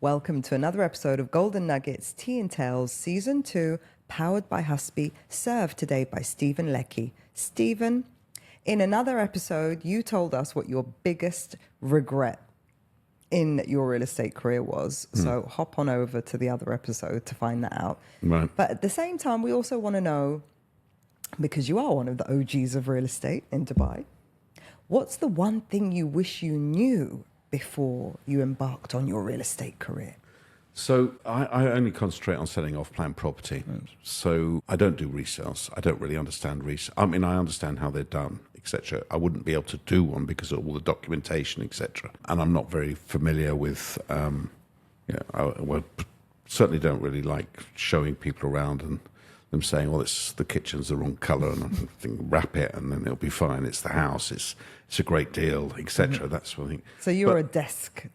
Welcome to another episode of Golden Nuggets Tea and Tales Season 2, powered by Husby, served today by Stephen Leckie. Stephen, in another episode, you told us what your biggest regret in your real estate career was. So hop on over to the other episode to find that out. Right. But at the same time, we also want to know, because you are one of the OGs of real estate in Dubai, what's the one thing you wish you knew before you embarked on your real estate career? So I only concentrate on selling off-plan property. So I don't do resales. I don't really understand resale. I mean, I understand how they're done, etc. I wouldn't be able to do one because of all the documentation, etc. And I'm not very familiar with, I certainly don't really like showing people around and them saying, well, the kitchen's the wrong colour, and I'm thinking, wrap it and then it'll be fine. It's the house. It's a great deal, etc. That's what I think. So you're a desk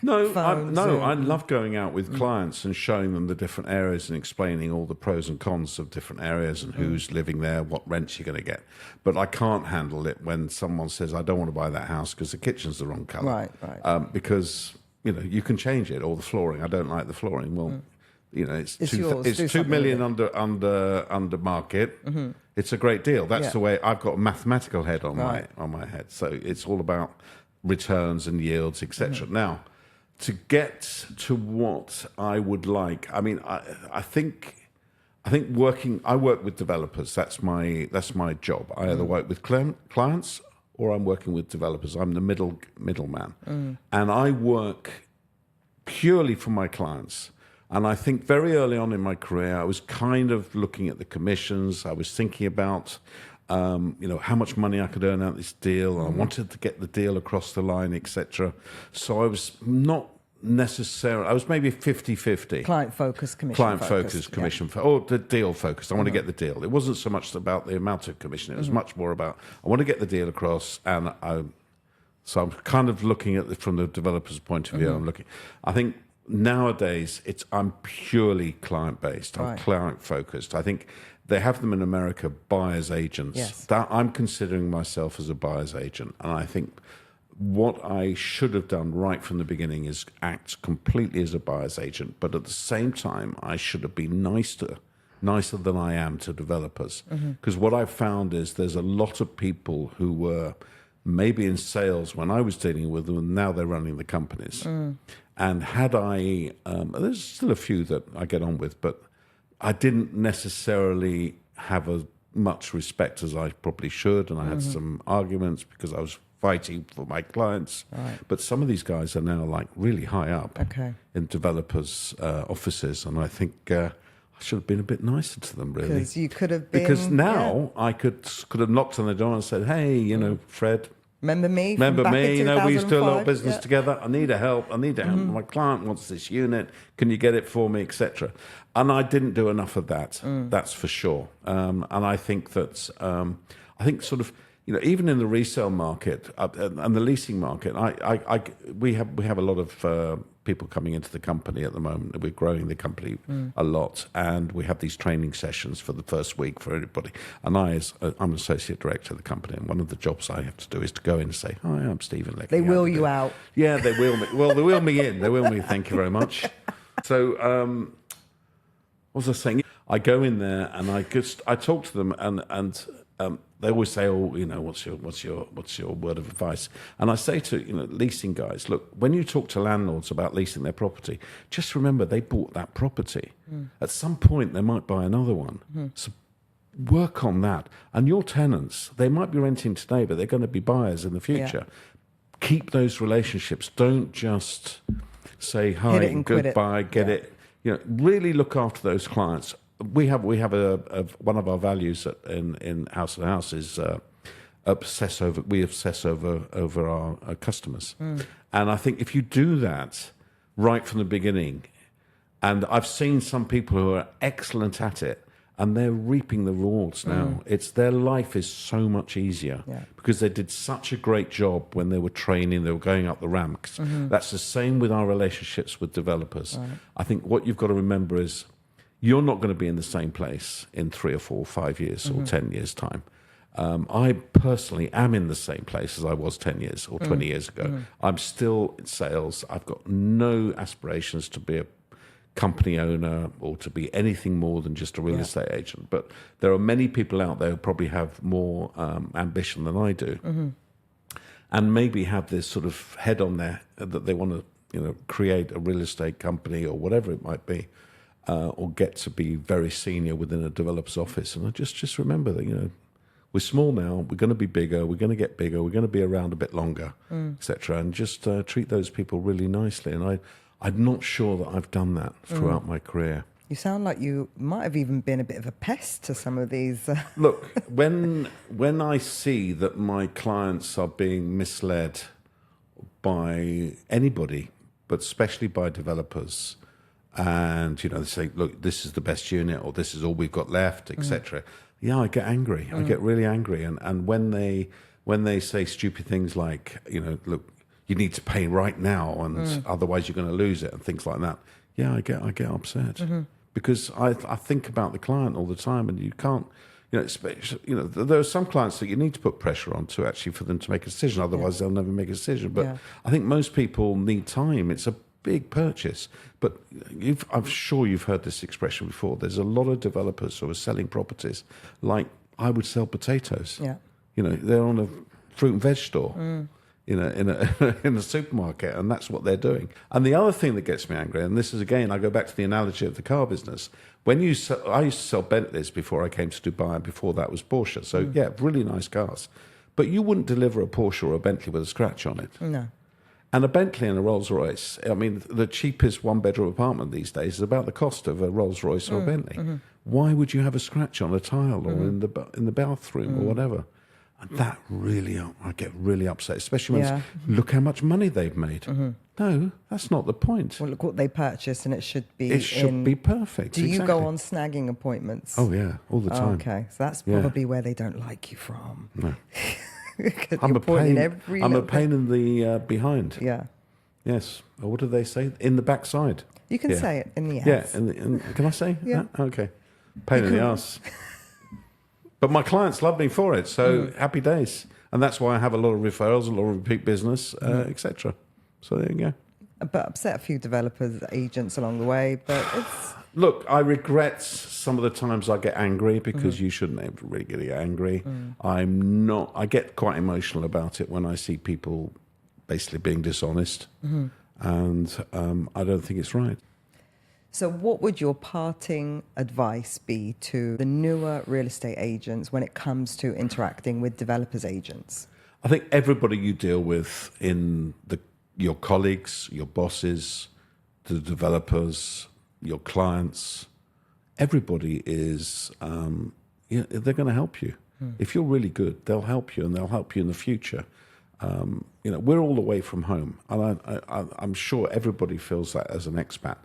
No, phone, I love going out with clients and showing them the different areas and explaining all the pros and cons of different areas and who's living there, what rents you're going to get. But I can't handle it when someone says, I don't want to buy that house because the kitchen's the wrong colour. Right. Because, you can change it, or the flooring. I don't like the flooring. Well, it's yours. It's 2 million under market. It's a great deal. That's the way I've got a mathematical head on my head. So it's all about returns and yields, etc. Now, to get to what I would like, I mean, I think I work with developers. That's my job. I either work with clients or I'm working with developers. I'm the middleman, and I work purely for my clients. And I think very early on in my career, I was kind of looking at the commissions. I was thinking about, how much money I could earn out of this deal. I wanted to get the deal across the line, etc. So I was not necessarily, I was maybe 50-50. Client-focused, commission or the deal focused. I want to get the deal. It wasn't so much about the amount of commission. It was much more about, I want to get the deal across. And so I'm kind of looking at it from the developer's point of view. I think, nowadays, I'm purely client-based. I'm client-focused. I think they have them in America, buyer's agents. Yes. I'm considering myself as a buyer's agent. And I think what I should have done right from the beginning is act completely as a buyer's agent. But at the same time, I should have been nicer than I am to developers. Because what I've found is there's a lot of people who were maybe in sales when I was dealing with them, and now they're running the companies. And had I, there's still a few that I get on with, but I didn't necessarily have as much respect as I probably should. And I had some arguments because I was fighting for my clients. Right. But some of these guys are now like really high up in developers' offices. And I think I should have been a bit nicer to them, really. Because you could have been. Because now I could have knocked on the door and said, hey, Fred. Remember me, we used to do a lot of business together. I need help. My client wants this unit. Can you get it for me, etc. And I didn't do enough of that. That's for sure. And I think that even in the resale market and the leasing market, we have a lot of people coming into the company at the moment. We're growing the company a lot, and we have these training sessions for the first week for everybody. And I'm an associate director of the company, and one of the jobs I have to do is to go in and say, "Hi, I'm Stephen Leckie." They wheel you out. Yeah, they wheel me. Well, they wheel me in. They wheel me. Thank you very much. So, what was I saying? I go in there and I talk to them, and they always say, "Oh, what's your word of advice?" And I say to leasing guys, look, when you talk to landlords about leasing their property, just remember they bought that property. At some point, they might buy another one. So work on that. And your tenants, they might be renting today, but they're going to be buyers in the future. Keep those relationships. Don't just say hi and goodbye, get it. Really look after those clients. We have one of our values in House and House is obsess over our customers, and I think if you do that right from the beginning, and I've seen some people who are excellent at it, and they're reaping the rewards now. Their life is so much easier because they did such a great job when they were training, they were going up the ranks. That's the same with our relationships with developers. I think what you've got to remember is, you're not going to be in the same place in 3 or 4 or 5 years or 10 years' time. I personally am in the same place as I was 10 years or 20 years ago. I'm still in sales. I've got no aspirations to be a company owner or to be anything more than just a real estate agent. But there are many people out there who probably have more ambition than I do, and maybe have this sort of head on there that they want to, create a real estate company or whatever it might be, or get to be very senior within a developer's office. And I just remember that, we're small now, we're going to be bigger, we're going to get bigger, we're going to be around a bit longer, etc. And just treat those people really nicely. And I'm not sure that I've done that throughout my career. You sound like you might have even been a bit of a pest to some of these. Look, when I see that my clients are being misled by anybody, but especially by developers, and they say, look, this is the best unit, or this is all we've got left, etc. Yeah, I get angry. I get really angry. And when they say stupid things like, look, you need to pay right now, and otherwise you're going to lose it, and things like that. Yeah, I get upset because I think about the client all the time, and you can't, there are some clients that you need to put pressure on to actually for them to make a decision. Otherwise, they'll never make a decision. But I think most people need time. It's a big purchase. But I'm sure you've heard this expression before. There's a lot of developers who are selling properties like I would sell potatoes. Yeah. They're on a fruit and veg store. In a supermarket, and that's what they're doing. And the other thing that gets me angry, and this is again, I go back to the analogy of the car business. I used to sell Bentleys before I came to Dubai, and before that was Porsche. So yeah, really nice cars. But you wouldn't deliver a Porsche or a Bentley with a scratch on it. No. And a Bentley and a Rolls Royce, I mean, the cheapest one-bedroom apartment these days is about the cost of a Rolls Royce or a Bentley. Why would you have a scratch on a tile or in the bathroom or whatever? And that really, I get really upset, especially when look how much money they've made. No, that's not the point. Well, look what they purchased, and it should be. It should be perfect. Do you go on snagging appointments? Oh yeah, all the time. Okay, so that's probably where they don't like you from. No, I'm a pain. I'm a pain in the behind. Yeah. Yes. Or what do they say? In the backside. You can say it in the ass. Yeah. Can I say? Yeah. That? Okay. Pain in the ass. But my clients love me for it, so happy days. And that's why I have a lot of referrals, a lot of repeat business, etc. So there you go. But upset a few developers, agents along the way, but it's... Look, I regret some of the times I get angry because you shouldn't really get angry. I get quite emotional about it when I see people basically being dishonest. And I don't think it's right. So what would your parting advice be to the newer real estate agents when it comes to interacting with developers agents? I think everybody you deal with your colleagues, your bosses, the developers, your clients, everybody is, they're going to help you. If you're really good, they'll help you, and they'll help you in the future. We're all away from home, and I'm sure everybody feels that as an expat.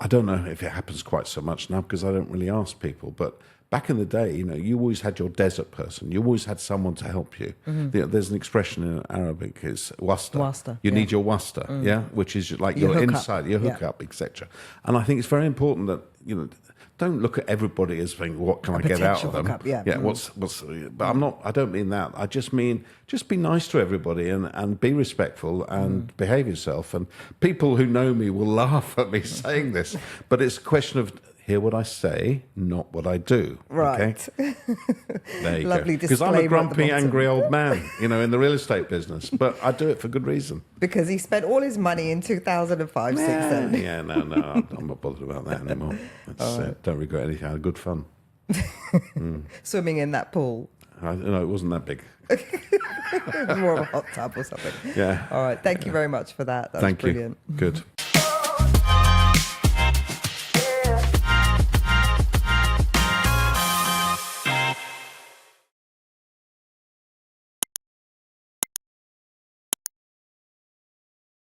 I don't know if it happens quite so much now because I don't really ask people, but back in the day, you always had your desert person. You always had someone to help you. There's an expression in Arabic, it's wasta. You need your wasta, which is like your inside, your hookup, etc. And I think it's very important that, don't look at everybody as thinking, what can I get out of them? Hookup, but I don't mean that. I just mean, just be nice to everybody and be respectful and behave yourself. And people who know me will laugh at me saying this, but it's a question of hear what I say, not what I do. Right. Okay? There you Lovely go. Because I'm a disclaimer at the grumpy, bottom. angry old man, in the real estate business. But I do it for good reason. Because he spent all his money in 2005, 6, 7. Yeah, no, I'm not bothered about that anymore. Don't regret anything. I had good fun. Swimming in that pool. No, it wasn't that big. More of a hot tub or something. Yeah. All right. Thank you very much for that. That was brilliant. Good.